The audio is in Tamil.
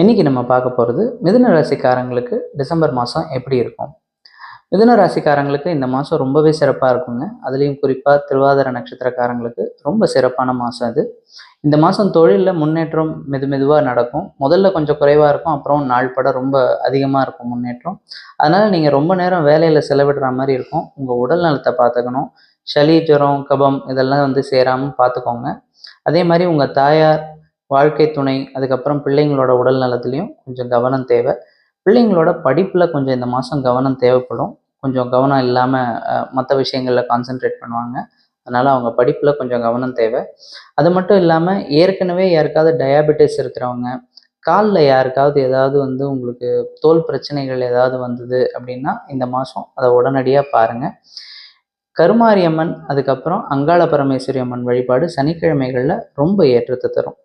இன்னைக்கு நம்ம பார்க்க போகிறது மிதுன ராசிக்காரங்களுக்கு டிசம்பர் மாதம் எப்படி இருக்கும். மிதுன ராசிக்காரங்களுக்கு இந்த மாதம் ரொம்பவே சிறப்பாக இருக்குங்க. அதுலேயும் குறிப்பாக திருவாதிரை நட்சத்திரக்காரங்களுக்கு ரொம்ப சிறப்பான மாதம் இது. இந்த மாதம் தொழிலில் முன்னேற்றம் மெதுவாக நடக்கும். முதல்ல கொஞ்சம் குறைவாக இருக்கும், அப்புறம் நாள் பட ரொம்ப அதிகமாக இருக்கும் முன்னேற்றம். அதனால் நீங்கள் ரொம்ப நேரம் வேலையில் செலவிடுற மாதிரி இருக்கும். உங்கள் உடல் நலத்தை பார்த்துக்கணும். சளி, ஜுரம், கபம் இதெல்லாம் சேராமல் பார்த்துக்கோங்க. அதே மாதிரி உங்கள் தாயார், வாழ்க்கை துணை, அதுக்கப்புறம் பிள்ளைங்களோட உடல் நலத்துலேயும் கொஞ்சம் கவனம் தேவை. பிள்ளைங்களோட படிப்பில் கொஞ்சம் இந்த மாதம் கவனம் தேவைப்படும். கொஞ்சம் கவனம் இல்லாமல் மற்ற விஷயங்களில் கான்சென்ட்ரேட் பண்ணுவாங்க. அதனால் அவங்க படிப்பில் கொஞ்சம் கவனம் தேவை. அது மட்டும் இல்லாமல் ஏற்கனவே யாருக்காவது டயாபெட்டிஸ் இருக்கிறவங்க, காலில் யாருக்காவது ஏதாவது உங்களுக்கு தோல் பிரச்சனைகள் ஏதாவது வந்தது அப்படின்னா இந்த மாதம் அதை உடனடியாக பாருங்கள். கருமாரியம்மன், அதுக்கப்புறம் அங்காள பரமேஸ்வரி அம்மன் வழிபாடு சனிக்கிழமைகளில் ரொம்ப ஏற்றத்தை தரும்.